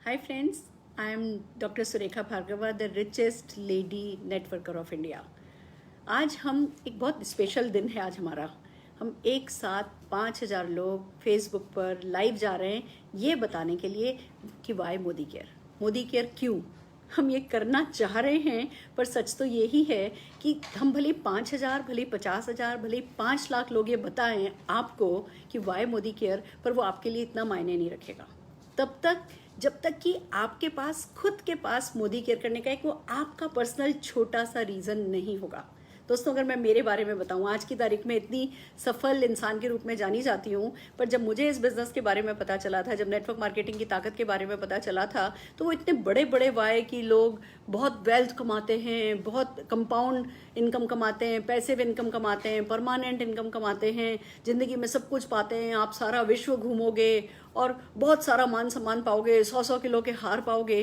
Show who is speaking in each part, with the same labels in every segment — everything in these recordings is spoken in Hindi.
Speaker 1: Hi friends, I am Dr. Surekha Bhargava, the richest lady networker of India. आज हम एक बहुत स्पेशल दिन है आज हमारा। हम एक साथ 5,000 लोग फेसबुक पर लाइव जा रहे हैं ये बताने के लिए कि वाई मोदी केयर क्यों हम ये करना चाह रहे हैं। पर सच तो यही है कि हम भले 5,000 भले 50,000 भले 5 लाख लोग ये बताएं आपको कि वाई मोदी केयर, पर वो आपके लिए इतना मायने नहीं रखेगा तब तक जब तक कि आपके पास खुद के पास मोदी केयर करने का एक वो आपका पर्सनल छोटा सा रीज़न नहीं होगा। दोस्तों, अगर मैं मेरे बारे में बताऊं, आज की तारीख में इतनी सफल इंसान के रूप में जानी जाती हूं, पर जब मुझे इस बिजनेस के बारे में पता चला था, जब नेटवर्क मार्केटिंग की ताकत के बारे में pता चला था, तो वो इतने बड़े बड़े वाय कि लोग बहुत वेल्थ कमाते हैं, बहुत कंपाउंड इनकम कमाते हैं, पैसिव इनकम कमाते हैं, परमानेंट इनकम कमाते हैं, जिंदगी में सब कुछ पाते हैं, आप सारा विश्व घूमोगे और बहुत सारा मान सम्मान पाओगे, 100-100 किलो के हार पाओगे।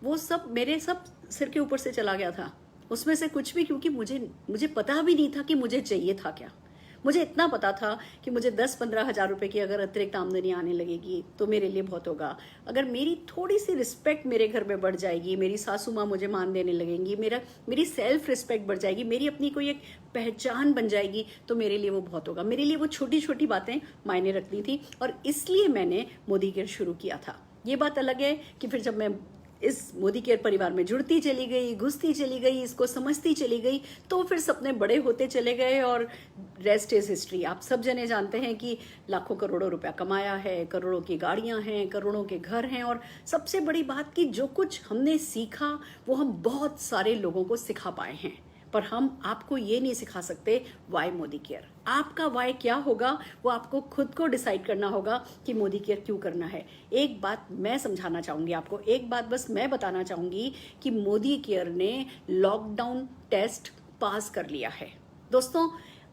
Speaker 1: वो सब मेरे सब सिर के ऊपर से चला गया था, उसमें से कुछ भी, क्योंकि मुझे पता भी नहीं था कि मुझे चाहिए था क्या। मुझे इतना पता था कि मुझे 10-15 हज़ार रुपए की अगर अतिरिक्त आमदनी आने लगेगी तो मेरे लिए बहुत होगा। अगर मेरी थोड़ी सी रिस्पेक्ट मेरे घर में बढ़ जाएगी, मेरी सासू माँ मुझे मान देने लगेंगी, मेरी सेल्फ रिस्पेक्ट बढ़ जाएगी, मेरी अपनी कोई एक पहचान बन जाएगी, तो मेरे लिए वो बहुत होगा। मेरे लिए वो छोटी छोटी बातें मायने रखती थी और इसलिए मैंने मोदी केयर शुरू किया था। ये बात अलग है कि फिर जब मैं इस मोदी केयर परिवार में जुड़ती चली गई, घुसती चली गई, इसको समझती चली गई, तो फिर सपने बड़े होते चले गए और रेस्ट इज हिस्ट्री। आप सब जने जानते हैं कि लाखों करोड़ों रुपया कमाया है, करोड़ों की गाड़ियां हैं, करोड़ों के घर हैं, और सबसे बड़ी बात कि जो कुछ हमने सीखा वो हम बहुत सारे लोगों को सिखा पाए हैं। पर हम आपको ये नहीं सिखा सकते वाई मोदी केयर। आपका वाई क्या होगा वो आपको खुद को डिसाइड करना होगा कि मोदी केयर क्यों करना है। एक बात मैं समझाना चाहूंगी आपको, एक बात बस मैं बताना चाहूंगी कि मोदी केयर ने लॉकडाउन टेस्ट पास कर लिया है। दोस्तों,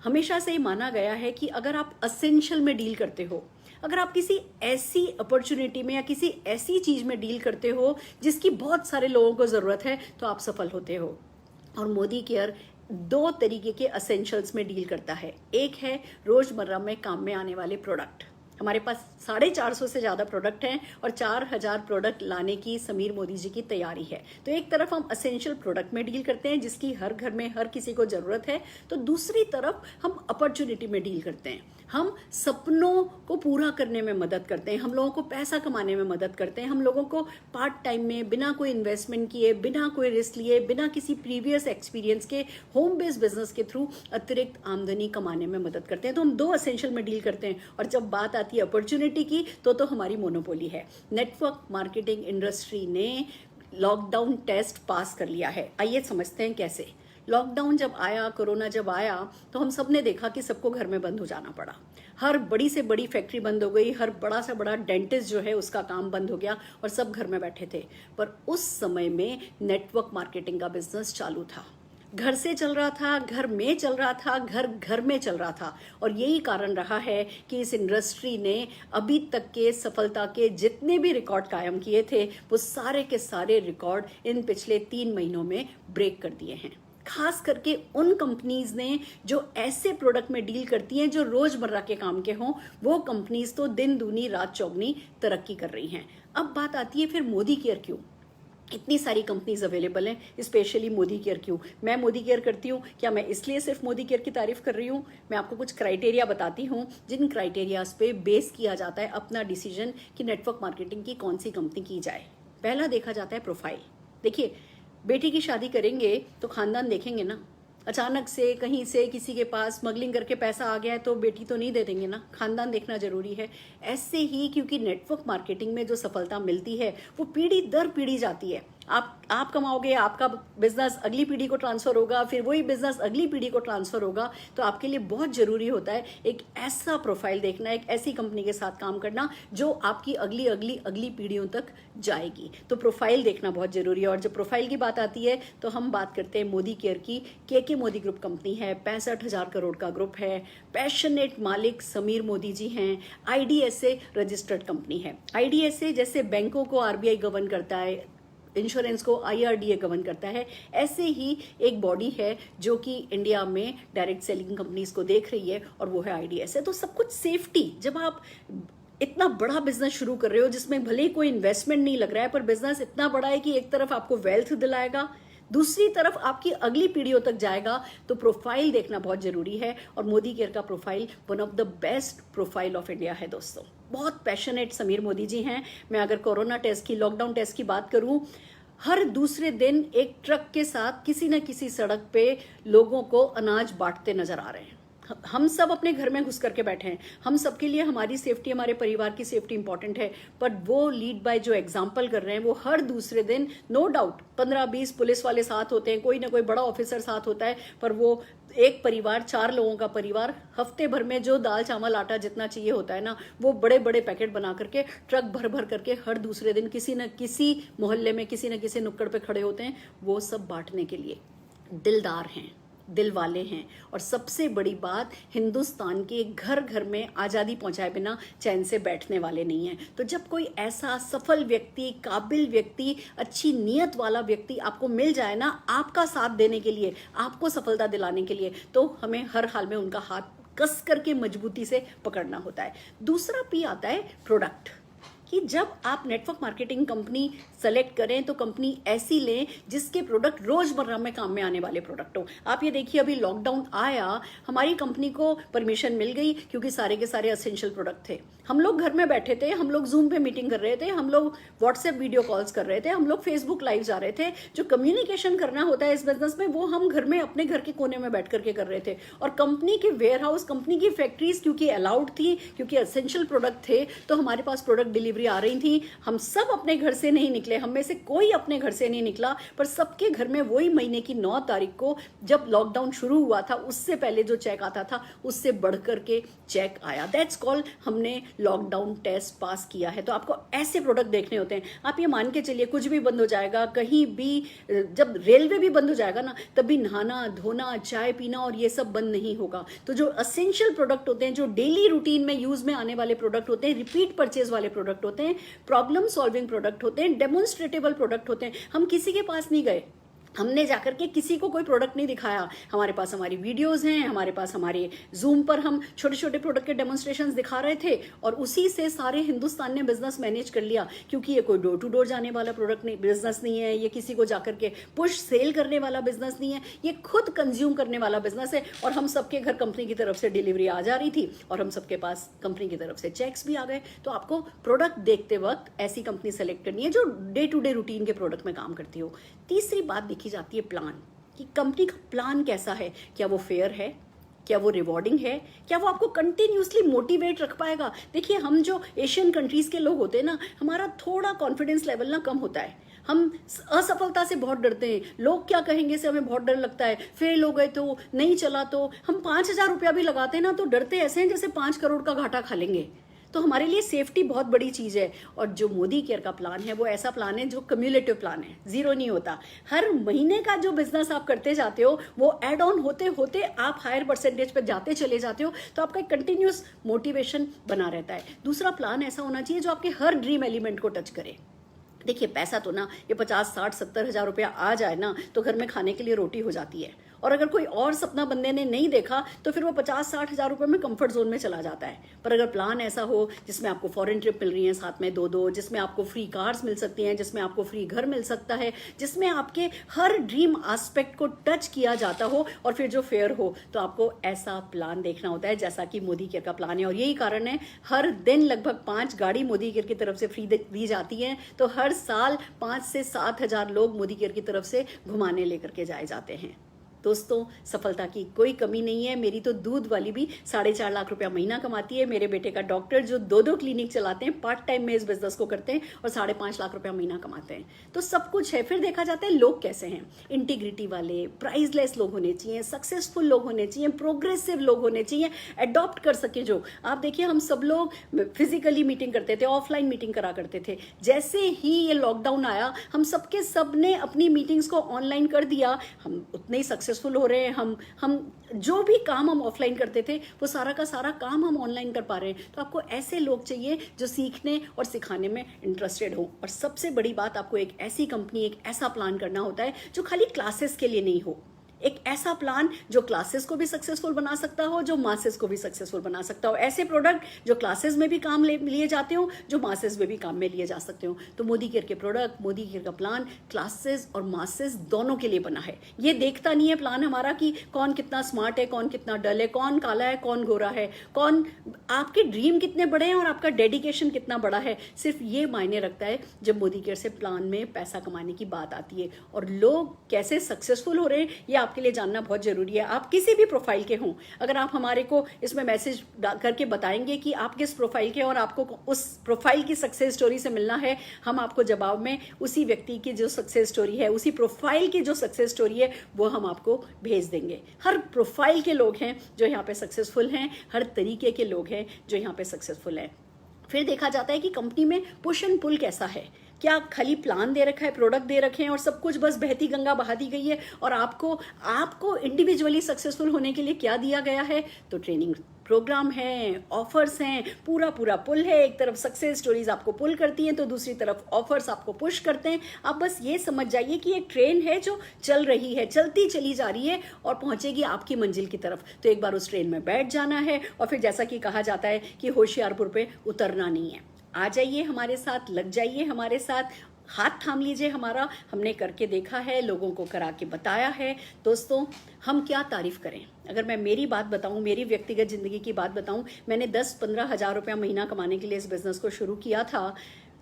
Speaker 1: हमेशा से ही माना गया है कि अगर आप असेंशियल में डील करते हो, अगर आप किसी ऐसी अपॉर्चुनिटी में या किसी ऐसी चीज में डील करते हो जिसकी बहुत सारे लोगों को जरूरत है, तो आप सफल होते हो। और मोदी केयर 2 तरीके के असेंशियल्स में डील करता है। एक है रोजमर्रा में काम में आने वाले प्रोडक्ट। हमारे पास 450 से ज्यादा प्रोडक्ट हैं और 4,000 प्रोडक्ट लाने की समीर मोदी जी की तैयारी है। तो एक तरफ हम असेंशियल प्रोडक्ट में डील करते हैं जिसकी हर घर में हर किसी को जरूरत है, तो दूसरी तरफ हम अपॉर्चुनिटी में डील करते हैं। हम सपनों को पूरा करने में मदद करते हैं, हम लोगों को पैसा कमाने में मदद करते हैं, हम लोगों को पार्ट टाइम में बिना कोई इन्वेस्टमेंट किए, बिना कोई रिस्क लिए, बिना किसी प्रीवियस एक्सपीरियंस के होम बेस्ड बिजनेस के थ्रू अतिरिक्त आमदनी कमाने में मदद करते हैं। तो हम 2 असेंशियल में डील करते हैं। और जब बात आती है अपॉर्चुनिटी की, तो हमारी मोनोपोली है। नेटवर्क मार्केटिंग इंडस्ट्री ने लॉकडाउन टेस्ट पास कर लिया है। आइए समझते हैं कैसे। लॉकडाउन जब आया, कोरोना जब आया, तो हम सब ने देखा कि सबको घर में बंद हो जाना पड़ा। हर बड़ी से बड़ी फैक्ट्री बंद हो गई, हर बड़ा से बड़ा डेंटिस्ट जो है उसका काम बंद हो गया और सब घर में बैठे थे। पर उस समय में नेटवर्क मार्केटिंग का बिजनेस चालू था, घर से चल रहा था, घर में चल रहा था, घर घर में चल रहा था। और यही कारण रहा है कि इस इंडस्ट्री ने अभी तक के सफलता के जितने भी रिकॉर्ड कायम किए थे, वो सारे के सारे रिकॉर्ड इन पिछले 3 महीनों में ब्रेक कर दिए हैं। खास करके उन कंपनीज ने जो ऐसे प्रोडक्ट में डील करती हैं जो रोजमर्रा के काम के हों, वो कंपनीज तो दिन दूनी रात चौगनी तरक्की कर रही हैं। अब बात आती है फिर मोदी केयर क्यों। इतनी सारी कंपनीज अवेलेबल हैं, स्पेशली मोदी केयर क्यों। मैं मोदी केयर करती हूँ, क्या मैं इसलिए सिर्फ मोदी केयर की तारीफ कर रही हूँ? मैं आपको कुछ क्राइटेरिया बताती हूँ जिन क्राइटेरियाज पे बेस किया जाता है अपना डिसीजन कि नेटवर्क मार्केटिंग की कौन सी कंपनी की जाए। पहला देखा जाता है प्रोफाइल। देखिए, बेटी की शादी करेंगे तो खानदान देखेंगे ना। अचानक से कहीं से किसी के पास स्मगलिंग करके पैसा आ गया है तो बेटी तो नहीं दे देंगे ना, खानदान देखना जरूरी है। ऐसे ही क्योंकि नेटवर्क मार्केटिंग में जो सफलता मिलती है वो पीढ़ी दर पीढ़ी जाती है। आप कमाओगे, आपका बिजनेस अगली पीढ़ी को ट्रांसफर होगा, फिर वही बिजनेस अगली पीढ़ी को ट्रांसफर होगा। तो आपके लिए बहुत जरूरी होता है एक ऐसा प्रोफाइल देखना, एक ऐसी कंपनी के साथ काम करना जो आपकी अगली अगली अगली पीढ़ियों तक जाएगी। तो प्रोफाइल देखना बहुत जरूरी है। और जब प्रोफाइल की बात आती है तो हम बात करते हैं मोदी केयर की। के मोदी ग्रुप कंपनी है, 65,000 करोड़ का ग्रुप है, पैशनेट मालिक समीर मोदी जी हैं, IDSA रजिस्टर्ड कंपनी है। IDSA जैसे बैंकों को RBI गवर्न करता है, इंश्योरेंस को IRDA गवर्न करता है, ऐसे ही एक बॉडी है जो कि इंडिया में डायरेक्ट सेलिंग कंपनीज को देख रही है और वो है IDSA। तो सब कुछ सेफ्टी, जब आप इतना बड़ा बिजनेस शुरू कर रहे हो जिसमें भले ही कोई इन्वेस्टमेंट नहीं लग रहा है, पर बिजनेस इतना बड़ा है कि एक तरफ आपको वेल्थ दिलाएगा, दूसरी तरफ आपकी अगली पीढ़ियों तक जाएगा, तो प्रोफाइल देखना बहुत जरूरी है। और मोदी केयर का profile one of the best profile of India है दोस्तों। बहुत पैशनेट समीर मोदी जी हैं। मैं अगर कोरोना टेस्ट की, लॉकडाउन टेस्ट की बात करूं, हर दूसरे दिन एक ट्रक के साथ किसी न किसी सड़क पे लोगों को अनाज बांटते नजर आ रहे हैं। हम सब अपने घर में घुस करके बैठे हैं, हम सबके लिए हमारी सेफ्टी, हमारे परिवार की सेफ्टी इंपॉर्टेंट है, पर वो लीड बाय जो एग्जाम्पल कर रहे हैं, वो हर दूसरे दिन नो डाउट 15-20 पुलिस वाले साथ होते हैं, कोई ना कोई बड़ा ऑफिसर साथ होता है, पर वो एक परिवार, 4 लोगों का परिवार, हफ्ते भर में जो दाल चावल आटा जितना चाहिए होता है ना, वो बड़े बड़े पैकेट बना करके ट्रक भर भर करके हर दूसरे दिन किसी न किसी मोहल्ले में, किसी न किसी नुक्कड़ पे खड़े होते हैं। वो सब बांटने के लिए दिलदार हैं, दिल वाले हैं। और सबसे बड़ी बात, हिंदुस्तान के घर घर में आज़ादी पहुंचाए बिना चैन से बैठने वाले नहीं हैं। तो जब कोई ऐसा सफल व्यक्ति, काबिल व्यक्ति, अच्छी नीयत वाला व्यक्ति आपको मिल जाए ना, आपका साथ देने के लिए, आपको सफलता दिलाने के लिए, तो हमें हर हाल में उनका हाथ कस करके मजबूती से पकड़ना होता है। दूसरा पी आता है प्रोडक्ट, कि जब आप नेटवर्क मार्केटिंग कंपनी सेलेक्ट करें तो कंपनी ऐसी लें जिसके प्रोडक्ट रोजमर्रा में काम में आने वाले प्रोडक्ट हो। आप ये देखिए, अभी लॉकडाउन आया, हमारी कंपनी को परमिशन मिल गई क्योंकि सारे के सारे एसेंशियल प्रोडक्ट थे। हम लोग घर में बैठे थे, हम लोग जूम पे मीटिंग कर रहे थे, हम लोग व्हाट्सएप वीडियो कॉल्स कर रहे थे, हम लोग फेसबुक लाइव जा रहे थे। जो कम्युनिकेशन करना होता है इस बिजनेस में, वो हम घर में अपने घर के कोने में बैठ करके कर रहे थे। और कंपनी के वेयर हाउस, कंपनी की फैक्ट्रीज क्योंकि अलाउड थी, क्योंकि एसेंशियल प्रोडक्ट थे, तो हमारे पास प्रोडक्ट डिलीवरी आ रही थी। हम सब अपने घर से नहीं निकले, हम में से कोई अपने घर से नहीं निकला, पर सबके घर में वही महीने की 9 तारीख को जब लॉकडाउन शुरू हुआ था, उससे पहले जो चेक आता था उससे बढ़कर के चेक आया। दैट्स कॉल्ड हमने लॉकडाउन टेस्ट पास किया है। तो आपको ऐसे प्रोडक्ट देखने होते हैं। आप ये मान के चलिए, कुछ भी बंद हो जाएगा, कहीं भी, जब रेलवे भी बंद हो जाएगा ना, तब भी नहाना, धोना, चाय पीना और ये सब बंद नहीं होगा। तो जो एसेंशियल प्रोडक्ट होते हैं, जो डेली रूटीन में यूज में आने वाले प्रोडक्ट होते हैं, रिपीट परचेज वाले प्रोडक्ट होते हैं, प्रॉब्लम सॉल्विंग प्रोडक्ट होते हैं, डेमोन्स्ट्रेटेबल प्रोडक्ट होते हैं। हम किसी के पास नहीं गए, हमने जाकर के किसी को कोई प्रोडक्ट नहीं दिखाया। हमारे पास हमारी वीडियोस हैं, हमारे पास हमारे जूम पर हम छोटे छोटे प्रोडक्ट के डेमोन्स्ट्रेशंस दिखा रहे थे, और उसी से सारे हिंदुस्तान ने बिजनेस मैनेज कर लिया। क्योंकि ये कोई डोर टू डोर जाने वाला प्रोडक्ट नहीं, बिजनेस नहीं है, ये किसी को जाकर के पुश सेल करने वाला बिजनेस नहीं है, ये खुद कंज्यूम करने वाला बिजनेस है। और हम सबके घर कंपनी की तरफ से डिलीवरी आ जा रही थी, और हम सबके पास कंपनी की तरफ से चेक्स भी आ गए। तो आपको प्रोडक्ट देखते वक्त ऐसी कंपनी सेलेक्ट करनी है जो डे टू डे रूटीन के प्रोडक्ट में काम करती हो। तीसरी बात देखी जाती है प्लान, कि कंपनी का प्लान कैसा है। क्या वो फेयर है, क्या वो रिवॉर्डिंग है, क्या वो आपको कंटिन्यूसली मोटिवेट रख पाएगा। देखिए, हम जो एशियन कंट्रीज के लोग होते हैं ना, हमारा थोड़ा कॉन्फिडेंस लेवल ना कम होता है। हम असफलता से बहुत डरते हैं, लोग क्या कहेंगे से हमें बहुत डर लगता है, फेल हो गए तो, नहीं चला तो। हम 5,000 रुपया भी लगाते हैं ना, तो डरते ऐसे हैं जैसे 5 करोड़ का घाटा खा लेंगे। तो हमारे लिए सेफ्टी बहुत बड़ी चीज है। और जो मोदी केयर का प्लान है, वो ऐसा प्लान है जो कम्युलेटिव प्लान है, जीरो नहीं होता। हर महीने का जो बिजनेस आप करते जाते हो, वो एड ऑन होते होते आप हायर परसेंटेज पर जाते चले जाते हो। तो आपका एक कंटिन्यूस मोटिवेशन बना रहता है। दूसरा प्लान ऐसा होना चाहिए जो आपके हर ड्रीम एलिमेंट को टच करे। देखिए, पैसा तो ना, ये 50, 60, 70 हजार रुपया आ जाए ना, तो घर में खाने के लिए रोटी हो जाती है। और अगर कोई और सपना बंदे ने नहीं देखा, तो फिर वो 50, 60 हजार रुपए में कंफर्ट जोन में चला जाता है। पर अगर प्लान ऐसा हो जिसमें आपको फॉरेन ट्रिप मिल रही है साथ में 2-2, जिसमें आपको फ्री कार्स मिल सकती हैं, जिसमें आपको फ्री घर मिल सकता है, जिसमें आपके हर ड्रीम एस्पेक्ट को टच किया जाता हो, और फिर जो फेयर हो, तो आपको ऐसा प्लान देखना होता है जैसा कि मोदी केयर का प्लान है। और यही कारण है, हर दिन लगभग 5 गाड़ी मोदी केयर की तरफ से फ्री दी जाती है। तो हर साल 5 से 7 हजार लोग मोदी केयर की तरफ से घुमाने लेकर के जाए जाते हैं। दोस्तों, सफलता की कोई कमी नहीं है। मेरी तो दूध वाली भी 4.5 लाख रुपया महीना कमाती है। मेरे बेटे का डॉक्टर जो 2-2 क्लिनिक चलाते हैं, पार्ट टाइम में इस बिजनेस को करते हैं, और 5.5 लाख रुपया महीना कमाते हैं। तो सब कुछ है। फिर देखा जाता है लोग कैसे हैं। इंटीग्रिटी वाले, प्राइसलेस लोग होने चाहिए, सक्सेसफुल लोग होने चाहिए, प्रोग्रेसिव लोग होने चाहिए, अडॉप्ट कर सके जो। आप देखिए, हम सब लोग फिजिकली मीटिंग करते थे, ऑफलाइन मीटिंग करा करते थे। जैसे ही ये लॉकडाउन आया, हम सबके सब ने अपनी मीटिंग्स को ऑनलाइन कर दिया। हम उतने ही सक्सेसफुल हो रहे हैं। हम जो भी काम हम ऑफलाइन करते थे, वो सारा का सारा काम हम ऑनलाइन कर पा रहे हैं। तो आपको ऐसे लोग चाहिए जो सीखने और सिखाने में इंटरेस्टेड हो। और सबसे बड़ी बात, आपको एक ऐसी कंपनी, एक ऐसा प्लान करना होता है जो खाली क्लासेस के लिए नहीं हो। एक ऐसा प्लान जो क्लासेस को भी सक्सेसफुल बना सकता हो, जो मासेस को भी सक्सेसफुल बना सकता हो, ऐसे प्रोडक्ट जो क्लासेस में भी काम लिए जाते हो, जो मासेस में भी काम में लिए जा सकते हो। तो मोदी केयर के प्रोडक्ट, मोदी केयर का प्लान क्लासेस और मासेस दोनों के लिए बना है। ये देखता नहीं है प्लान हमारा कि कौन कितना स्मार्ट है, कौन कितना डल है, कौन काला है, कौन गोरा है, कौन, आपके ड्रीम कितने बड़े हैं और आपका डेडिकेशन कितना बड़ा है। सिर्फ ये मायने रखता है जब मोदी केयर से प्लान में पैसा कमाने की बात आती है। और लोग कैसे सक्सेसफुल हो रहे हैं ये आपके लिए जानना बहुत जरूरी है। आप किसी भी प्रोफाइल के हों, अगर आप हमारे को इसमें मैसेज करके बताएंगे कि आप किस प्रोफाइल के और आपको उस प्रोफाइल की सक्सेस स्टोरी से मिलना है, हम आपको जवाब में उसी व्यक्ति की जो सक्सेस स्टोरी है, उसी प्रोफाइल की जो सक्सेस स्टोरी है, वो हम आपको भेज देंगे। हर प्रोफाइल के लोग हैं जो यहाँ पे सक्सेसफुल हैं, हर तरीके के लोग हैं जो यहाँ पे सक्सेसफुल हैं। फिर देखा जाता है कि कंपनी में पुश एंड पुल कैसा है। क्या खाली प्लान दे रखा है, प्रोडक्ट दे रखे हैं और सब कुछ बस बहती गंगा बहा दी गई है, और आपको इंडिविजुअली सक्सेसफुल होने के लिए क्या दिया गया है? तो ट्रेनिंग प्रोग्राम है, ऑफर्स हैं, पूरा पुल है। एक तरफ सक्सेस स्टोरीज आपको पुल करती हैं तो दूसरी तरफ ऑफर्स आपको पुश करते हैं। आप बस ये समझ जाइए कि एक ट्रेन है जो चल रही है, चलती चली जा रही है और पहुंचेगी आपकी मंजिल की तरफ। तो एक बार उस ट्रेन में बैठ जाना है और फिर जैसा कि कहा जाता है कि होशियारपुर पे उतरना नहीं है। आ जाइए हमारे साथ, लग जाइए हमारे साथ, हाथ थाम लीजिए हमारा। हमने करके देखा है, लोगों को करा के बताया है। दोस्तों, हम क्या तारीफ करें। अगर मैं मेरी बात बताऊं, मेरी व्यक्तिगत जिंदगी की बात बताऊं, मैंने 10-15 हज़ार रुपया महीना कमाने के लिए इस बिजनेस को शुरू किया था।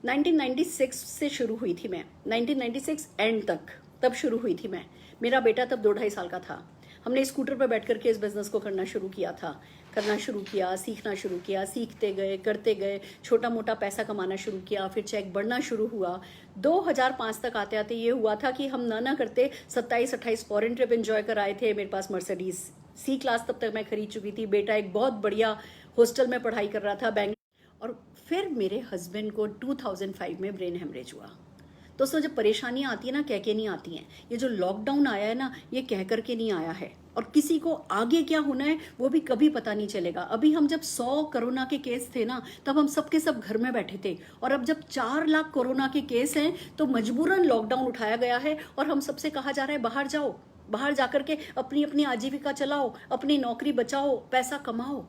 Speaker 1: 1996 से शुरू हुई थी मैं, 1996 एंड तक तब शुरू हुई थी मैं। मेरा बेटा तब 2-2.5 साल का था। हमने स्कूटर पर बैठ करके इस बिजनेस को करना शुरू किया, सीखना शुरू किया, सीखते गए, करते गए, छोटा मोटा पैसा कमाना शुरू किया, फिर चेक बढ़ना शुरू हुआ। 2005 तक आते आते ये हुआ था कि हम ना करते 27-28 फॉरेन ट्रिप एंजॉय कर आए थे। मेरे पास मर्सिडीज C क्लास तब तक मैं खरीद चुकी थी। बेटा एक बहुत बढ़िया हॉस्टल में पढ़ाई कर रहा था बैंगलोर। और फिर मेरे हस्बैंड को 2005 में ब्रेन हेमरेज हुआ। दोस्तों, जब परेशानियां आती है ना, कह के नहीं आती हैं। ये जो लॉकडाउन आया है ना, ये कह करके नहीं आया है, और किसी को आगे क्या होना है वो भी कभी पता नहीं चलेगा। अभी हम जब 100 कोरोना के केस थे ना, तब हम सब के सब घर में बैठे थे, और अब जब 4 लाख कोरोना के केस हैं तो मजबूरन लॉकडाउन उठाया गया है और हम सबसे कहा जा रहा है बाहर जाओ, बाहर जाकर के अपनी अपनी आजीविका चलाओ, अपनी नौकरी बचाओ, पैसा कमाओ।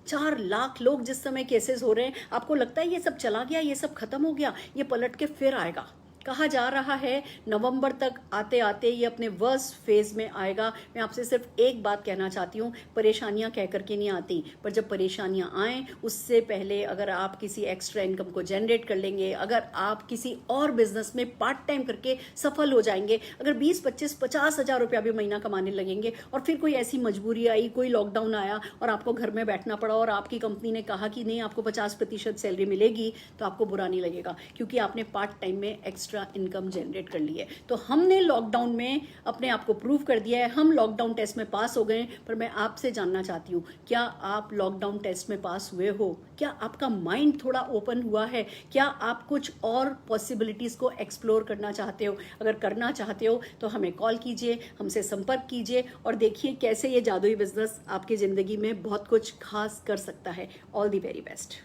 Speaker 1: 4 लाख लोग जिस समय केसेस हो रहे हैं, आपको लगता है ये सब चला गया, ये सब खत्म हो गया? ये पलट के फिर आएगा। कहा जा रहा है नवंबर तक आते आते ये अपने वर्स्ट फेज में आएगा। मैं आपसे सिर्फ एक बात कहना चाहती हूँ, परेशानियां कह करके नहीं आती, पर जब परेशानियां आएँ उससे पहले अगर आप किसी एक्स्ट्रा इनकम को जनरेट कर लेंगे, अगर आप किसी और बिजनेस में पार्ट टाइम करके सफल हो जाएंगे, अगर 20-25-50 हज़ार रुपया भी महीना कमाने लगेंगे, और फिर कोई ऐसी मजबूरी आई, कोई लॉकडाउन आया और आपको घर में बैठना पड़ा और आपकी कंपनी ने कहा कि नहीं आपको 50% सैलरी मिलेगी, तो आपको बुरा नहीं लगेगा, क्योंकि आपने पार्ट टाइम में एक्स्ट्रा इनकम जनरेट कर ली है। तो हमने लॉकडाउन में अपने आप को प्रूव कर दिया है, हम लॉकडाउन टेस्ट में पास हो गए। पर मैं आपसे जानना चाहती हूँ, क्या आप लॉकडाउन टेस्ट में पास हुए हो? क्या आपका माइंड थोड़ा ओपन हुआ है? क्या आप कुछ और पॉसिबिलिटीज को एक्सप्लोर करना चाहते हो? अगर करना चाहते हो तो हमें कॉल कीजिए, हमसे संपर्क कीजिए और देखिए कैसे ये जादुई बिजनेस आपकी जिंदगी में बहुत कुछ खास कर सकता है। All the very best.